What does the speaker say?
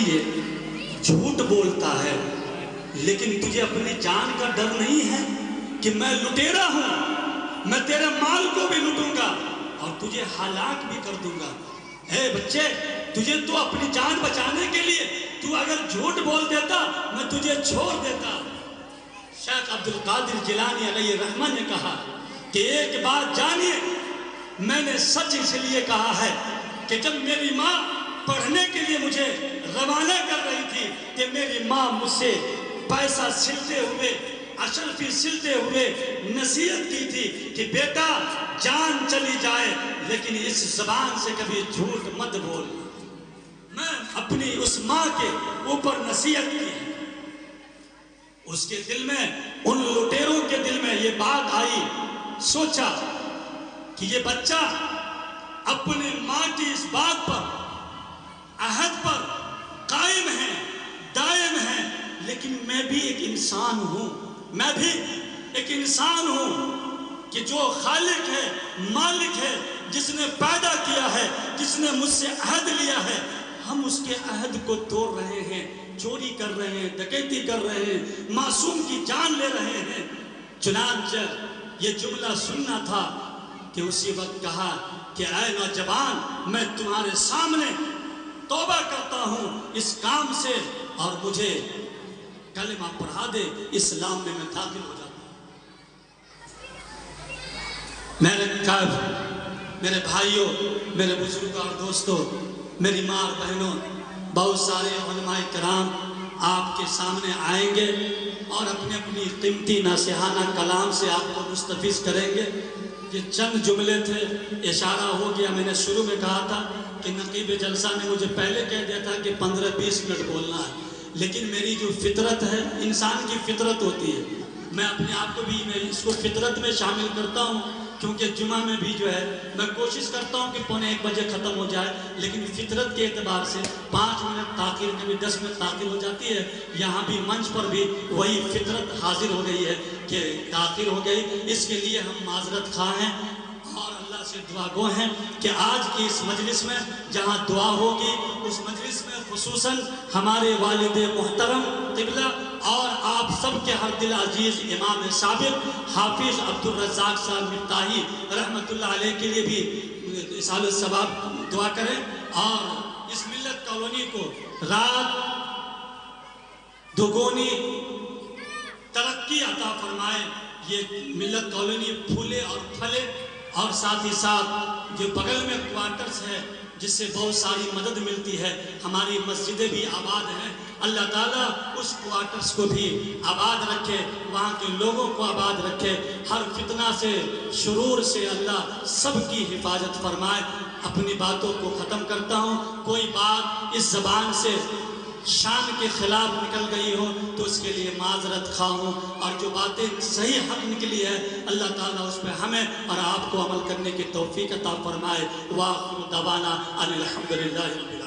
لیے جھوٹ بولتا ہے، لیکن تجھے اپنی جان کا ڈر نہیں ہے کہ میں لٹیرا ہوں، میں تیرے مال کو بھی لٹوں گا اور تجھے ہلاک بھی کر دوں گا۔ اے بچے، تجھے تو اپنی جان بچانے کے لیے تو اگر جھوٹ بول دیتا میں تجھے چھوڑ دیتا۔ شیخ عبد القادر جیلانی علیہ رحمہ نے کہا کہ ایک بات جانیے، میں نے سچ اس لیے کہا ہے کہ جب میری ماں پڑھنے کے لیے مجھے روانہ کر رہی تھی کہ میری ماں مجھ سے پیسہ سلتے ہوئے، اشرفی سلتے ہوئے نصیحت کی تھی کہ بیٹا جان چلی جائے لیکن اس زبان سے کبھی جھوٹ مت بول۔ میں اپنی اس ماں کے اوپر نصیحت کی، اس کے دل میں، ان لٹیروں کے دل میں یہ بات آئی، سوچا کہ یہ بچہ اپنے ماں کی اس بات پر، عہد پر قائم ہے، دائم ہے، لیکن میں بھی ایک انسان ہوں، میں بھی ایک انسان ہوں کہ جو خالق ہے، مالک ہے، جس نے پیدا کیا ہے، جس نے مجھ سے عہد لیا ہے، ہم اس کے عہد کو توڑ رہے ہیں، چوری کر رہے ہیں، ڈکیتی کر رہے ہیں، معصوم کی جان لے رہے ہیں۔ چنانچہ یہ جملہ سننا تھا کہ اسی وقت کہا کہ اے نوجوان، میں تمہارے سامنے توبہ کرتا ہوں اس کام سے اور مجھے کلمہ پڑھا دے، اسلام میں داخل ہو جاتا ہوں۔ میرے بھائیوں، میرے بزرگوں اور دوستوں، میری ماں اور بہنوں، بہت سارے علماء کرام آپ کے سامنے آئیں گے اور اپنی اپنی قیمتی نصیحانہ کلام سے آپ کو مستفیض کریں گے۔ یہ چند جملے تھے، اشارہ ہو گیا، میں نے شروع میں کہا تھا کہ نقیب جلسہ نے مجھے پہلے کہہ دیا تھا کہ 15-20 منٹ بولنا ہے، لیکن میری جو فطرت ہے، انسان کی فطرت ہوتی ہے، میں اپنے آپ کو بھی میں اس کو فطرت میں شامل کرتا ہوں، کیونکہ جمعہ میں بھی جو ہے میں کوشش کرتا ہوں کہ 1:45 بجے ختم ہو جائے، لیکن فطرت کے اعتبار سے 5 منٹ تاخیر، کبھی 10 منٹ تاخیر ہو جاتی ہے۔ یہاں بھی منچ پر بھی وہی فطرت حاضر ہو گئی ہے کہ تاخیر ہو گئی، اس کے لیے ہم معذرت خواہ ہیں اور اللہ سے دعا گو ہیں کہ آج کی اس مجلس میں جہاں دعا ہوگی، اس مجلس میں خصوصاً ہمارے والد محترم قبلہ اور آپ سب کے ہر دل عزیز امام سابق حافظ عبدالرزاق صاحب مفتاحی رحمت اللہ علیہ کے لیے بھی اصال الثواب دعا کریں اور اس ملت کالونی کو رات دوگنی ترقی عطا فرمائے، یہ ملت کالونی پھولے اور پھلے، اور ساتھ ہی ساتھ جو بغل میں کوارٹرز ہے جس سے بہت ساری مدد ملتی ہے، ہماری مسجدیں بھی آباد ہیں، اللہ تعالیٰ اس کوارٹرز کو بھی آباد رکھے، وہاں کے لوگوں کو آباد رکھے، ہر فتنہ سے، شرور سے اللہ سب کی حفاظت فرمائے۔ اپنی باتوں کو ختم کرتا ہوں، کوئی بات اس زبان سے شان کے خلاف نکل گئی ہو تو اس کے لیے معذرت خواہ ہوں، اور جو باتیں صحیح حق نکلی ہے اللہ تعالیٰ اس پہ ہمیں اور آپ کو عمل کرنے کی توفیق عطا فرمائے۔ وآخر دعوانا ان الحمدللہ رب العالمین۔